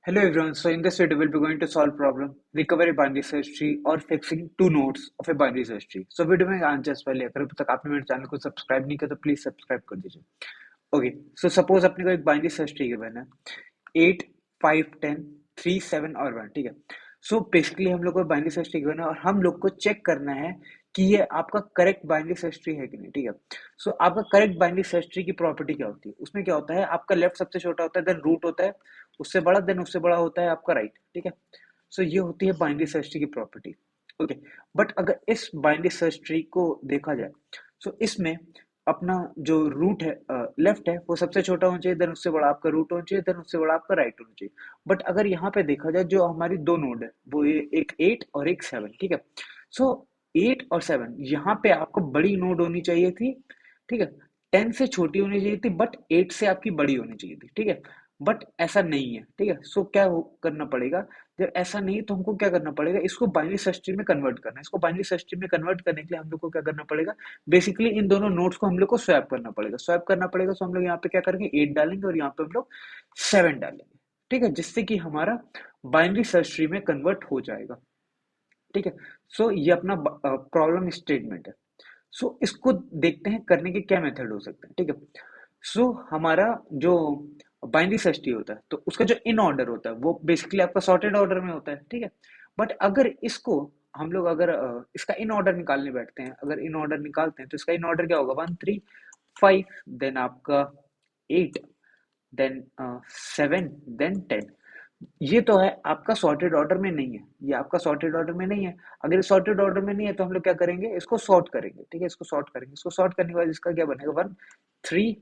Hello everyone, so in this video we'll be going to solve problem recover a binary search tree or fixing two nodes of a binary search tree. So video में आने से पहले अगर अब तक आपने मेरे channel को सब्सक्राइब नहीं किया तो प्लीज सब्सक्राइब कर दीजिए. ओके, सो सपोज अपने को एक बाइनरी सर्च ट्री गिवन है 8, 5, 10, 3, 7 और 1. ठीक है. सो बेसिकली हम लोग को बाइनरी सर्च ट्री गिवन है और हम लोग को चेक करना है कि ये आपका करेक्ट बाइनरी सर्च ट्री है कि नहीं. ठीक है. सो आपका करेक्ट बाइनरी सर्च ट्री की प्रॉपर्टी क्या होती है? उसमें क्या होता है, आपका लेफ्ट सबसे छोटा होता है, देन रूट होता है, उससे बड़ा, देन उससे बड़ा होता है आपका राइट. ठीक है. सो ये होती है बाइनरी सर्च ट्री की प्रॉपर्टी. ओके. बट अगर इस बाइनरी सर्च ट्री को देखा जाए, सो इसमें अपना जो रूट है, लेफ्ट है, वो सबसे छोटा होना चाहिए, देन उससे बड़ा आपका रूट होना चाहिए, देन उससे बड़ा आपका राइट होना चाहिए. बट अगर यहाँ पे देखा जाए, जो हमारी दो नोड है वो ये एक 8 और एक 7. ठीक है. सो 8 और 7 यहाँ पे आपको बड़ी नोड होनी चाहिए थी. ठीक है. 10 से छोटी होनी चाहिए थी, बट 8 से आपकी बड़ी होनी चाहिए थी. ठीक है. बट ऐसा नहीं है. ठीक है. सो क्या करना पड़ेगा? जब ऐसा नहीं तो हमको क्या करना पड़ेगा, इसको बाइनरी सर्च ट्री में कन्वर्ट करना है. इसको बाइनरी सर्च ट्री में कन्वर्ट करने के लिए हम लोग को क्या करना पड़ेगा, बेसिकली इन दोनों नोट्स को हम लोग को स्वैप करना पड़ेगा. स्वैप करना पड़ेगा, तो हम लोग यहाँ पे क्या करेंगे, 8 डालेंगे और यहाँ पे हम लोग 7 डालेंगे. ठीक है. जिससे कि हमारा बाइनरी सर्च ट्री में कन्वर्ट हो जाएगा. ठीक है. सो ये अपना प्रॉब्लम स्टेटमेंट है. सो इसको देखते हैं करने के क्या मेथड हो सकते हैं. ठीक है. सो हमारा जो बाइनरी सर्च ट्री होता है, तो उसका जो इन ऑर्डर होता है वो बेसिकली आपका सॉर्टेड ऑर्डर में होता है. ठीक है. बट अगर इसको हम लोग अगर इसका इन ऑर्डर निकालने बैठते हैं, अगर इन ऑर्डर निकालते हैं तो इसका इन ऑर्डर क्या होगा, 1, 3, 5, देन आपका 8, देन 7, देन 10. ये तो है आपका सॉर्टेड ऑर्डर में नहीं है, ये आपका सॉर्टेड ऑर्डर में नहीं है. अगर सॉर्टेड ऑर्डर में नहीं है तो हम लोग क्या करेंगे, इसको सॉर्ट करेंगे. ठीक है. इसको सॉर्ट करेंगे. इसको सॉर्ट करने के बाद इसका क्या बनेगा, 3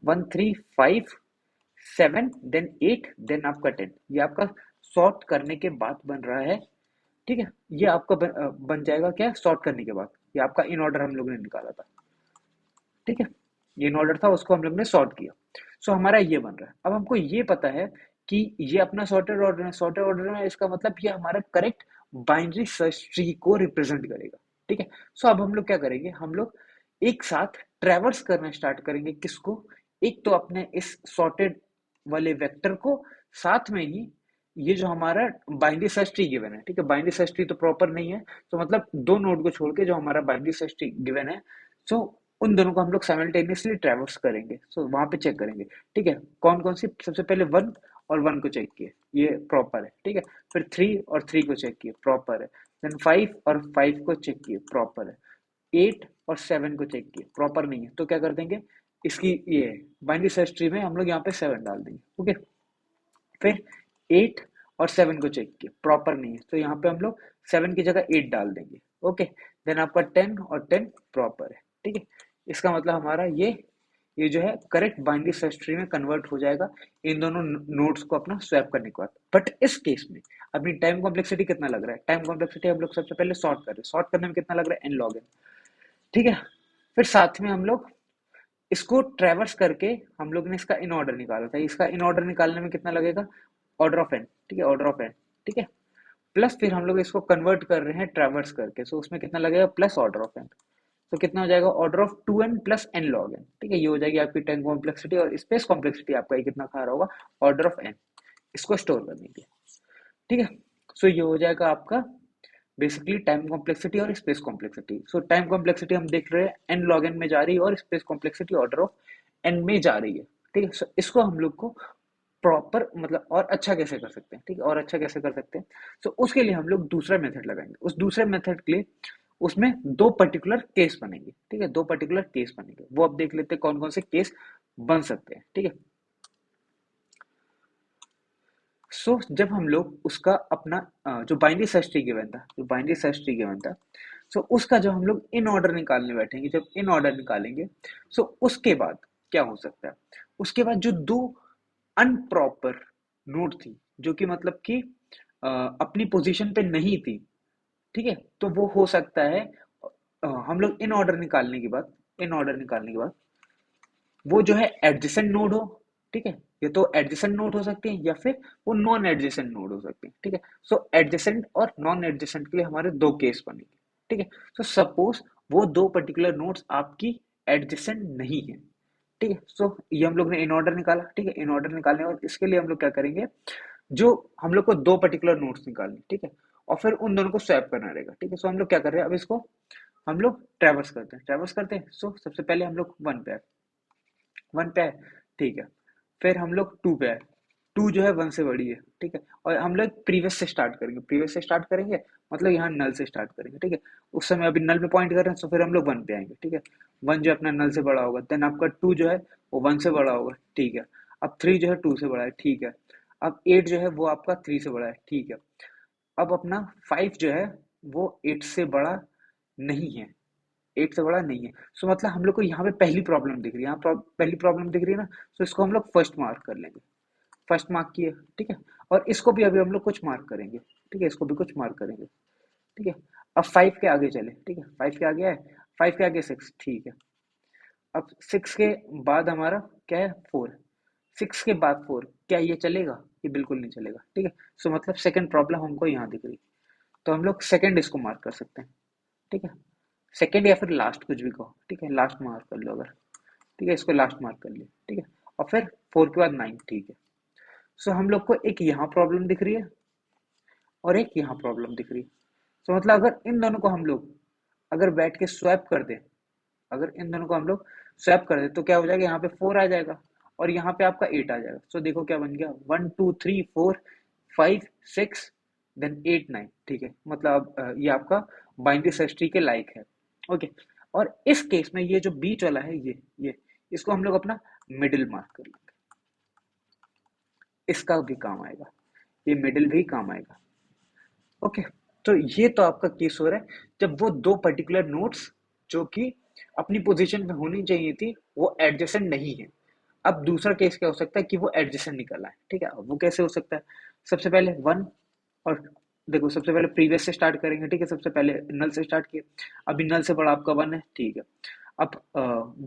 1, 3, 5, 7, देन 8, देन आपका 10. ये आपका सॉर्ट करने के बाद बन रहा है. ठीक है. ये आपका बन जाएगा क्या, सॉर्ट करने के बाद. ये आपका इन ऑर्डर हम लोग ने निकाला था. ठीक है. ये इन ऑर्डर था, उसको हम लोग ने सॉर्ट किया. सो हमारा ये बन रहा है. अब हमको ये पता है कि ये अपना सॉर्टेड ऑर्डर है. सॉर्टेड ऑर्डर में इसका मतलब ये हमारा करेक्ट बाइनरी सर्च ट्री को रिप्रेजेंट करेगा. ठीक है. सो अब हम लोग क्या करेंगे, हम लोग एक साथ ट्रेवर्स करना स्टार्ट करेंगे. किसको? एक तो अपने इस सॉर्टेड वाले वेक्टर को, साथ में ही ये जो हमारा बाइनरी सर्च ट्री गिवन है. ठीक है. बाइनरी सर्च ट्री तो प्रॉपर नहीं है, तो मतलब दो नोड को छोड़ के जो हमारा बाइनरी सर्च ट्री गिवन है, सो उन दोनों को हम लोग साइमल्टेनियसली ट्रैवर्स करेंगे. सो वहां पे चेक करेंगे. ठीक है. कौन कौन सी, सबसे पहले 1 और 1 को चेक किए, ये प्रॉपर है. ठीक है. फिर 3 और 3 को चेक किए, प्रॉपर है. देन 5 और 5 को चेक किए, प्रॉपर है. 8 और 7 को चेक किए, प्रॉपर नहीं है, तो क्या कर देंगे, इसकी ये बाइनरी सर्च ट्री में हम लोग यहाँ पे 7 डाल देंगे. ओके. फिर 8 और 7 को चेक किए, प्रॉपर नहीं है, तो यहाँ पे हम लोग 7 की जगह 8 डाल देंगे. ओके. देन आपका 10 और 10 प्रॉपर है. ठीक है. इसका मतलब हमारा ये जो है करेक्ट बाइनरी सर्च ट्री में कन्वर्ट हो जाएगा इन दोनों नोड्स को अपना स्वैप करने के बाद. बट इस केस में अपनी टाइम कॉम्प्लेक्सिटी कितना लग रहा है, टाइम कॉम्प्लेक्सिटी हम लोग सबसे पहले सॉर्ट कर रहे हैं. सॉर्ट करने में कितना लग रहा है, n log n. ठीक है. फिर साथ में हम लोग इसको ट्रैवर्स करके हम लोग ने इसका इन ऑर्डर निकाला था. इसका इन ऑर्डर निकालने में कितना लगेगा, ऑर्डर ऑफ एन. ठीक है. Order of N. ठीक है. प्लस फिर हम लोग इसको कन्वर्ट कर रहे हैं ट्रैवर्स करके, सो उसमें कितना लगेगा, प्लस ऑर्डर ऑफ एन. तो कितना हो जाएगा, order of 2n plus n log n. ठीक है. ये हो जाएगी आपकी टाइम कॉम्प्लेक्सिटी, और स्पेस कॉम्प्लेक्सिटी आपका ये कितना खा रहा होगा, ऑर्डर ऑफ n. इसको स्टोर करने के लिए. ठीक है. सो ये हो जाएगा आपका बेसिकली टाइम कॉम्प्लेक्सिटी और स्पेस कॉम्प्लेक्सिटी. सो टाइम कॉम्प्लेक्सिटी हम देख रहे हैं n log n में जा रही है, और space complexity order of n में जा रही है. ठीक है. सो इसको हम लोग को प्रॉपर मतलब और अच्छा कैसे कर सकते हैं, ठीक है, और अच्छा कैसे कर सकते हैं, तो उसके लिए हम लोग दूसरा मेथड लगाएंगे. उस दूसरे मेथड के लिए उसमें दो पर्टिकुलर केस बनेंगे. ठीक है. दो पर्टिकुलर केस बनेंगे, वो अब देख लेते हैं कौन कौन से केस बन सकते हैं. ठीक है. जब हम लोग उसका अपना जो बाइनरी सर्च ट्री गिवन था, जो बाइनरी सर्च ट्री गिवन था, उसका जब हम लोग इन ऑर्डर निकालने बैठेंगे, जब इन ऑर्डर निकालेंगे, उसके बाद क्या हो सकता है, उसके बाद जो दो अनप्रॉपर नोड थी, जो कि मतलब कि अपनी पोजीशन पे नहीं थी. ठीक है. तो वो हो सकता है हम लोग इन ऑर्डर निकालने के बाद, इन ऑर्डर निकालने के बाद वो जो है एडजेसेंट नोड हो. ठीक है. ये तो एडजेसेंट नोड हो सकते हैं, या फिर वो नॉन एडजेसेंट नोड हो सकते हैं. ठीक है. एडजेसेंट और नॉन एडजेसेंट के लिए हमारे दो केस बनेंगे. ठीक है. सपोज वो दो पर्टिकुलर नोड्स आपकी एडजेसेंट नहीं है. ठीक है. ये हम लोग ने इन ऑर्डर निकाला. ठीक है. इन ऑर्डर निकालने और इसके लिए हम लोग क्या करेंगे, जो हम लोग को दो पर्टिकुलर नोट्स निकालनी, ठीक है, और फिर उन दोनों को स्वैप करना रहेगा, ठीक है। सो हम लोग क्या कर रहे हैं, अब इसको हम लोग ट्रैवर्स करते हैं। सो सबसे पहले हम लोग वन पे है, ठीक है। फिर हम लोग टू पे है, टू जो है वन से बड़ी है, ठीक है। और हम लोग प्रीवियस से स्टार्ट करेंगे, मतलब यहाँ नल से स्टार्ट करेंगे, ठीक है। उस समय अभी नल पे पॉइंट कर रहे हैं, तो फिर हम लोग वन पे आएंगे, ठीक है। वन जो अपना नल से बड़ा होगा, देन आपका टू जो है वो वन से बड़ा होगा, ठीक है। अब थ्री जो है टू से बड़ा है, ठीक है। अब एट जो है वो आपका थ्री से बड़ा है, ठीक है। अब अपना फाइव जो है वो एट से बड़ा नहीं है, एट से बड़ा नहीं है। सो मतलब हम लोग को यहाँ पे पहली प्रॉब्लम दिख रही है, पहली प्रॉब्लम दिख रही है ना। सो इसको हम लोग फर्स्ट मार्क कर लेंगे, फर्स्ट मार्क किए, ठीक है। और इसको भी अभी हम लोग कुछ मार्क करेंगे, ठीक है, इसको भी कुछ मार्क करेंगे, ठीक है। अब फाइव के आगे चले, ठीक है, फाइव के आगे है, फाइव के आगे सिक्स, ठीक है। अब सिक्स के बाद हमारा क्या है, फोर। सिक्स के बाद फोर, क्या ये चलेगा? ये बिल्कुल नहीं चलेगा, ठीक है। सो मतलब सेकंड प्रॉब्लम हमको यहाँ दिख रही, तो हम लोग सेकंड इसको मार्क कर सकते हैं, ठीक है। सेकंड या फिर लास्ट कुछ भी कहो, ठीक है, लास्ट मार्क कर लो अगर, ठीक है, इसको लास्ट मार्क कर लिया, ठीक है। और फिर फोर के बाद नाइन, ठीक है। सो हम लोग को एक यहाँ प्रॉब्लम दिख रही है और एक यहाँ प्रॉब्लम दिख रही है। सो मतलब अगर इन दोनों को हम लोग अगर बैठ के स्वैप कर दे, अगर इन दोनों को हम लोग स्वैप कर दे, तो क्या हो जाएगा, यहाँ पे फोर आ जाएगा और यहाँ पे आपका एट आ जाएगा। सो देखो क्या बन गया, one two three four five six then eight nine, ठीक है। मतलब ये आपका बाइनरी सर्च ट्री के लायक है, ओके। और इस केस में ये जो बीच वाला है, ये इसको हम लोग अपना मिडिल मार्क कर लेंगे, इसका भी काम आएगा, ये मिडिल भी काम आएगा, ओके। तो ये तो आपका केस हो रहा है जब वो दो पर्टिकुलर नोट्स जो कि अपनी पोजीशन पे होनी चाहिए थी वो एडजेसेंट नहीं है। अब दूसरा केस क्या हो सकता है कि वो एडजेसेंट निकल आए, ठीक है। अब वो कैसे हो सकता है, सबसे पहले वन, और देखो सबसे पहले प्रीवियस से स्टार्ट करेंगे, ठीक है। सबसे पहले नल से स्टार्ट किया, अभी नल से बड़ा आपका वन है, ठीक है। अब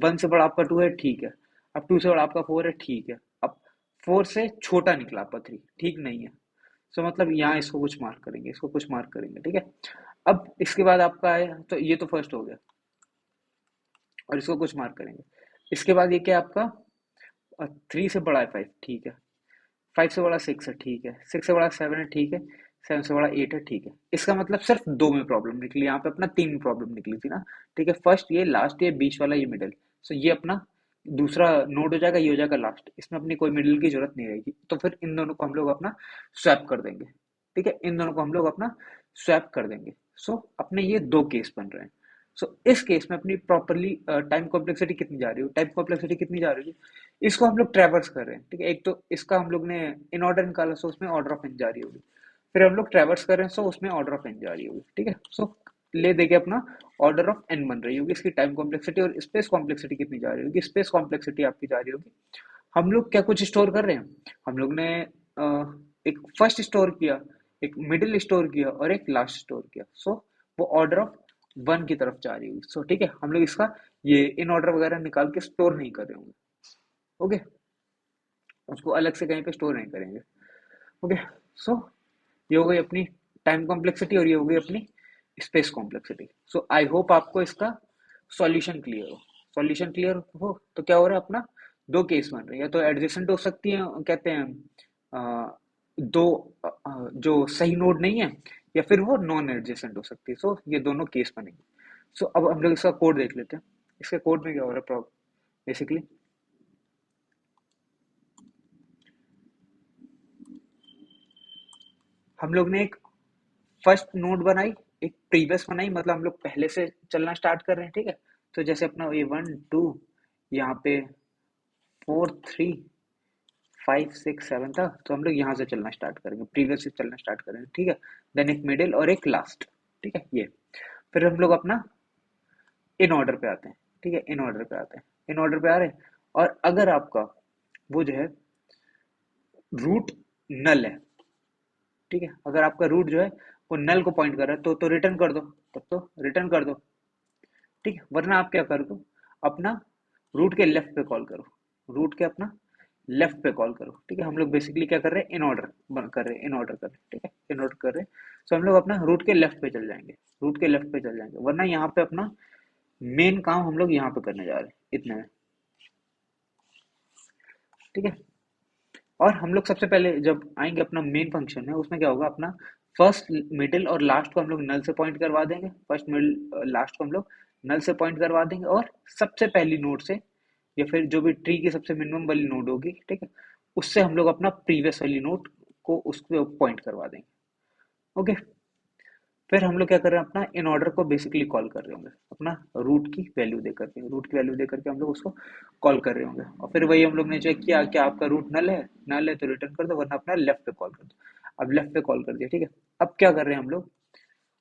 वन से बड़ा आपका टू है, ठीक है। अब टू से बड़ा आपका फोर है, ठीक है। अब फोर से छोटा निकला आपका थ्री, ठीक नहीं है। सो मतलब यहाँ इसको कुछ मार्क करेंगे, इसको कुछ मार्क करेंगे, ठीक है। अब इसके बाद आपका आया, तो ये तो फर्स्ट हो गया और इसको कुछ मार्क करेंगे। इसके बाद ये क्या आपका थ्री से बड़ा है फाइव, ठीक है। फाइव से बड़ा सिक्स है, ठीक है। सिक्स से बड़ा सेवन है, ठीक है। सेवन से बड़ा एट है, ठीक है। इसका मतलब सिर्फ दो में प्रॉब्लम निकली, यहाँ पे अपना तीन में प्रॉब्लम निकली थी ना, ठीक है। फर्स्ट ये, लास्ट ये, बीच वाला ये, मिडिल। सो ये अपना दूसरा नोड हो जाएगा, ये हो जाएगा लास्ट, इसमें अपनी कोई मिडिल की जरूरत नहीं रहेगी। तो फिर इन दोनों को हम लोग अपना स्वैप कर देंगे, ठीक है। इन दोनों को हम लोग अपना स्वैप कर देंगे। सो अपने ये दो केस बन रहे हैं। सो इस केस में अपनी प्रॉपरली टाइम कॉम्प्लेक्सिटी कितनी जा रही है, टाइम कॉम्प्लेक्सिटी कितनी जा रही है, इसको हम लोग ट्रैवर्स कर रहे हैं, ठीक है। एक तो इसका हम लोग ने इन ऑर्डर निकाला, सो उसमें ऑर्डर ऑफ एन जा रही होगी। फिर हम लोग ट्रैवर्स कर रहे हैं, सो उसमें ऑर्डर ऑफ एन जा रही होगी, ठीक है। सो ले देके अपना ऑर्डर ऑफ एन बन रही होगी इसकी टाइम कॉम्प्लेक्सिटी। और स्पेस कॉम्प्लेक्सिटी कितनी जा रही होगी, स्पेस कॉम्प्लेक्सिटी आपकी जा रही होगी, हम लोग क्या कुछ स्टोर कर रहे हैं, हम लोग ने एक फर्स्ट स्टोर किया, एक मिडिल स्टोर किया और एक लास्ट स्टोर किया। सो वो ऑर्डर ऑफ वन की तरफ जा रही होगी। सो ठीक है, हम लोग इसका ये इन ऑर्डर वगैरह निकाल के स्टोर नहीं कर रहे होंगे, ओके। उसको अलग से कहीं पे स्टोर नहीं करेंगे, ओके। सो ये हो गई अपनी टाइम कॉम्प्लेक्सिटी और ये हो गई अपनी space complexity. So I hope आपको इसका सॉल्यूशन क्लियर हो। सॉल्यूशन क्लियर हो तो क्या हो रहा है, अपना दो केस बन रहे हैं, या तो एडजेसेंट हो सकती है, कहते हैं दो जो सही नोड नहीं है, या फिर वो नॉन एडजेसेंट हो सकती है। सो ये दोनों केस बनेंगे। सो अब हम लोग इसका कोड देख लेते हैं, इसके कोड में क्या हो रहा है बेसिकली। हम लोग ने एक फर्स्ट नोड बनाई, एक प्रीवियस बनाई, मतलब हम लोग पहले से चलना स्टार्ट कर रहे हैं, ठीक है। तो जैसे अपना ये वन टू, यहाँ पे four three five six seven था, तो हम लोग यहाँ से चलना स्टार्ट करेंगे, प्रीवियस से चलना स्टार्ट करेंगे, ठीक है। देन एक मिडिल और एक लास्ट, ठीक है ये। फिर हम लोग अपना इन ऑर्डर पे आते हैं, ठीक है, इन ऑर्डर पे आते हैं, इन ऑर्डर पे आ रहे हैं। और अगर आपका वो जो है रूट नल है, ठीक है, अगर आपका रूट जो है वो नल को पॉइंट कर रहा है, तो रिटर्न कर दो, तब तो रिटर्न कर दो, ठीक है। वरना आप क्या कर दो, अपना रूट के लेफ्ट पे कॉल करो, रूट के अपना लेफ्ट पे कॉल करो, ठीक है। हम लोग बेसिकली क्या कर रहे हैं, इन ऑर्डर कर रहे हैं, इन ऑर्डर कर रहे हैं, ठीक है, इन ऑर्डर कर रहे हैं। सो हम लोग अपना रूट के लेफ्ट पे चल जाएंगे, रूट के लेफ्ट पे चल जाएंगे, वरना यहाँ पे अपना मेन काम हम लोग यहाँ पे करने जा रहे हैं इतने में, ठीक है। और हम लोग सबसे पहले जब आएंगे अपना मेन फंक्शन है उसमें क्या होगा, अपना फर्स्ट मिडिल और लास्ट को हम लोग नल से पॉइंट करवा देंगे, फर्स्ट मिडिल लास्ट को हम लोग नल से पॉइंट करवा देंगे, और सबसे पहली नोड से या फिर जो भी ट्री की सबसे मिनिमम वाली नोड होगी, ठीक है, उससे हम लोग अपना प्रीवियस वाली नोड को उस पर पॉइंट करवा देंगे। ओके, फिर हम लोग क्या कर रहे हैं, अपना इन ऑर्डर को बेसिकली कॉल कर रहे होंगे अपना रूट की वैल्यू दे करके, रूट की वैल्यू दे करके हम लोग उसको कॉल कर रहे होंगे, और फिर वही हम लोग ने चेक किया क्या आपका रूट नल है, नल है तो रिटर्न कर दो, वरना अपना लेफ्ट पे कॉल कर दो। अब लेफ्ट पे कॉल कर दिया, ठीक है। अब क्या कर रहे हैं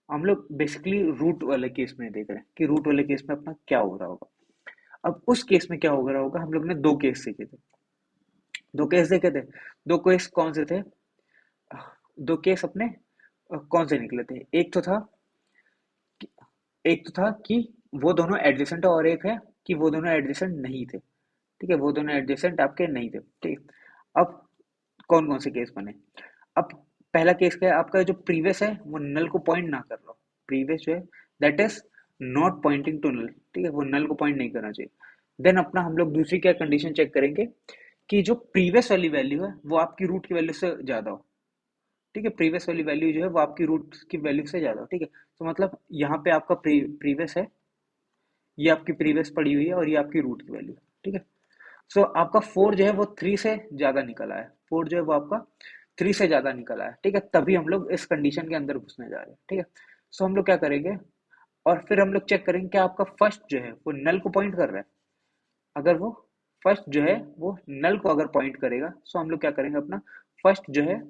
हम लोग बेसिकली रूट वाले केस में देख रहे हैं कि रूट वाले केस में अपना क्या हो रहा होगा। अब उस केस में क्या हो रहा होगा, हम लोग ने दो केस सीखे थे, दो केस देखे थे। दो केस कौन से थे, दो केस अपने कौन से निकले थे, एक तो था कि वो दोनों एडजेसेंट है, और एक है कि वो दोनों एडजेसेंट नहीं थे, ठीक है, वो दोनों एडजेसेंट आपके नहीं थे, ठीक है। अब कौन कौन से केस बने, अब पहला केस क्या है, आपका जो प्रीवियस है वो नल को पॉइंट ना कर रहा हो, प्रीवियस जो है that is not pointing to null, ठीक है, वो नल को पॉइंट नहीं करना चाहिए। देन अपना हम लोग दूसरी क्या कंडीशन चेक करेंगे कि जो प्रीवियस वाली वैल्यू है वो आपकी रूट की वैल्यू से ज्यादा हो, ठीक है, प्रीवियस वाली वैल्यू जो है वो आपकी रूट की वैल्यू से ज्यादा हो, ठीक है। तो मतलब यहाँ पे आपका प्रीवियस है, ये आपकी प्रीवियस पड़ी हुई है, और ये आपकी रूट की वैल्यू, ठीक है। सो आपका 4 जो है वो 3 से ज्यादा निकल आया, 4 जो है वो आपका 3 से ज्यादा निकल आया, ठीक है, तभी हम लोग इस कंडीशन के अंदर घुसने जा रहे हैं, ठीक है। सो हम लोग क्या करेंगे, और फिर हम लोग चेक करेंगे कि आपका फर्स्ट जो है वो नल को पॉइंट कर रहा है, अगर वो फर्स्ट जो है वो नल को अगर पॉइंट करेगा, सो हम लोग क्या करेंगे, अपना फर्स्ट जो है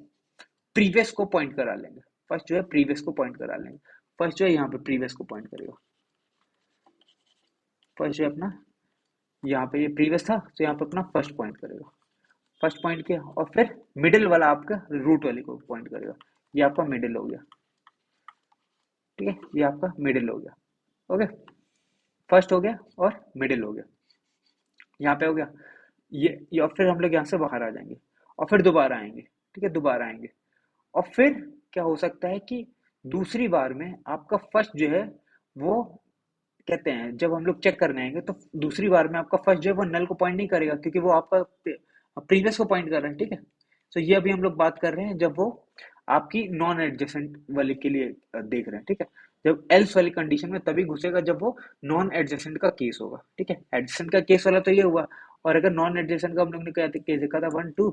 प्रीवियस को पॉइंट करा लेंगे, फर्स्ट जो है प्रीवियस को पॉइंट करा लेंगे, फर्स्ट जो है यहाँ पे प्रीवियस को पॉइंट करेगा, फर्स्ट जो है अपना यहाँ पे ये प्रीवियस था तो यहाँ पे अपना फर्स्ट पॉइंट करेगा, फर्स्ट पॉइंट किया, और फिर मिडिल वाला आपका रूट वाले को पॉइंट करेगा, ये आपका मिडिल हो गया, ठीक है, ये आपका मिडिल हो गया। ओके, फर्स्ट हो गया और मिडिल हो गया, यहाँ पे हो गया ये, और फिर हम लोग यहाँ से बाहर आ जाएंगे, और फिर दोबारा आएंगे, ठीक है, दोबारा आएंगे, और फिर क्या हो सकता है कि दूसरी बार में आपका फर्स्ट जो है वो, कहते हैं जब हम लोग चेक करने आएंगे तो दूसरी बार में आपका फर्स्ट जो है वो नल को पॉइंट नहीं करेगा, क्योंकि वो आपका प्रीवियस को पॉइंट कर रहा है, ठीक है। तो ये अभी हम लोग बात कर रहे हैं जब वो आपकी नॉन एडजेसेंट वाले के लिए देख रहे हैं, ठीक है। जब एल्स वाली कंडीशन में तभी घुसेगा जब वो नॉन एडजेसेंट का केस होगा, ठीक है, एडजेसेंट का केस वाला तो ये हुआ, और अगर नॉन एडजेसेंट का हम लोग ने क्या केस देखा था 1 2,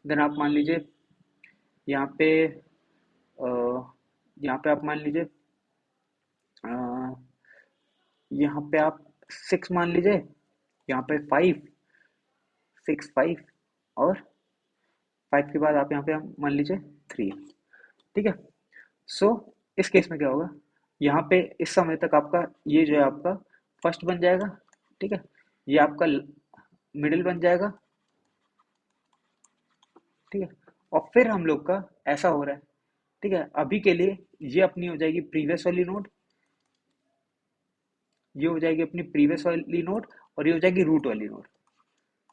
देन आप मान लीजिए यहाँ पे यहाँ पे आप मान लीजिए अ, यहाँ पे आप 6 मान लीजिए, यहाँ पे 5 6 5, और 5 के बाद आप यहाँ पे हम मान लीजिए 3, ठीक है। सो इस केस में क्या होगा, यहाँ पे इस समय तक आपका ये जो है आपका फर्स्ट बन जाएगा, ठीक है, ये आपका मिडिल बन जाएगा, ठीक है, और फिर हम लोग का ऐसा हो रहा है, ठीक है, अभी के लिए ये अपनी हो जाएगी प्रीवियस वाली नोड, ये हो जाएगी अपनी प्रीवियस वाली नोड, और ये हो जाएगी रूट वाली नोड,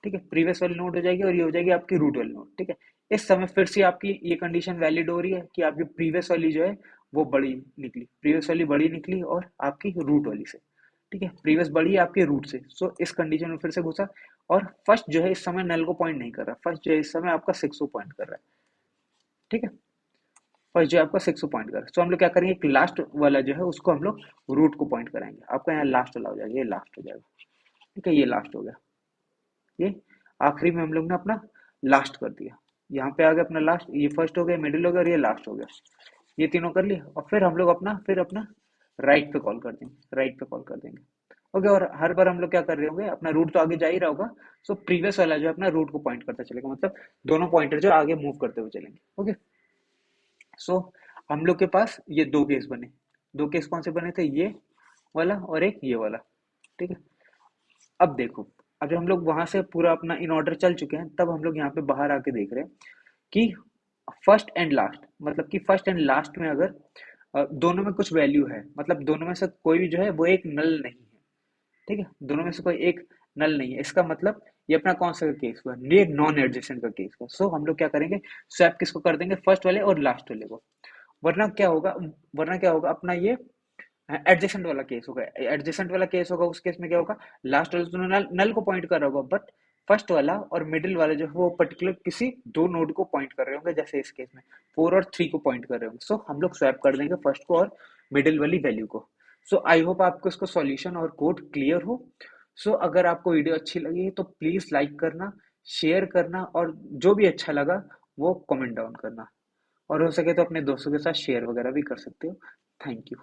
ठीक है, प्रीवियस वाली नोट हो जाएगी और ये हो जाएगी आपकी रूट वाली नोट, ठीक है। इस समय फिर से आपकी ये कंडीशन वैलिड हो रही है कि आपकी प्रीवियस वाली जो है वो बड़ी निकली, प्रीवियस वाली बड़ी निकली और आपकी रूट वाली से, ठीक है, प्रीवियस बड़ी है आपके रूट से, सो इस कंडीशन में फिर से घुसा, और फर्स्ट जो है इस समय नल को पॉइंट नहीं कर रहा, फर्स्ट जो है इस समय आपका 6 को पॉइंट कर रहा है, ठीक है, फर्स्ट जो है आपका 6 को पॉइंट कर रहा है। सो हम लोग क्या करेंगे, एक लास्ट वाला जो है उसको हम लोग रूट को पॉइंट कराएंगे, आपका यहाँ लास्ट वाला हो जाएगा, ये लास्ट हो जाएगा, ठीक है, ये लास्ट हो गया, ये आखिरी में हम लोग ने अपना लास्ट कर दिया, यहाँ पे आ गया अपना लास्ट, ये फर्स्ट हो गया, मिडिल हो गया और ये लास्ट हो गया, ये तीनों कर लिए, और फिर हम लोग अपना राइट पे कॉल कर देंगे, राइट पे कॉल कर देंगे। ओके, और हर बार हम लोग क्या कर रहे होंगे, अपना रूट तो आगे जा ही रहा होगा, सो प्रीवियस वाला जो है अपना रूट को पॉइंट करता चलेगा, मतलब दोनों पॉइंटर जो आगे मूव करते हुए चलेंगे। ओके, सो हम लोग के पास ये दो केस बने, दो केस कौन से बने थे, ये वाला और एक ये वाला, ठीक है। अब देखो, अब जब हम लोग वहां से पूरा अपना इन ऑर्डर चल चुके हैं, तब हम लोग यहाँ पे बाहर आके देख रहे हैं कि फर्स्ट एंड लास्ट, मतलब कि फर्स्ट एंड लास्ट में अगर दोनों में कुछ वैल्यू है, मतलब दोनों में से कोई भी जो है वो एक नल नहीं है, ठीक है, दोनों में से कोई एक नल नहीं है, इसका मतलब ये अपना कौन सा केस हुआ, ये नॉन एडजेसेंट का केस हुआ। सो हम लोग क्या करेंगे, स्वैप किसको कर देंगे, फर्स्ट वाले और लास्ट वाले को, वरना क्या होगा, वरना क्या होगा अपना ये एडजेसेंट वाला केस होगा, एडजेसेंट वाला केस होगा, उस केस में क्या होगा, लास्ट वाला तो नल को पॉइंट कर रहा होगा, बट फर्स्ट वाला और मिडिल वाला जो है वो पर्टिकुलर किसी दो नोड को पॉइंट कर रहे होंगे, जैसे इस केस में 4 और 3 को पॉइंट कर रहे होंगे। सो हम लोग स्वैप कर देंगे फर्स्ट को और मिडिल वाली वैल्यू को। सो आई होप आपको इसको सॉल्यूशन और कोड क्लियर हो। सो अगर आपको वीडियो अच्छी लगी तो प्लीज लाइक करना, शेयर करना, और जो भी अच्छा लगा वो कमेंट डाउन करना, और हो सके तो अपने दोस्तों के साथ शेयर वगैरह भी कर सकते हो। Thank you.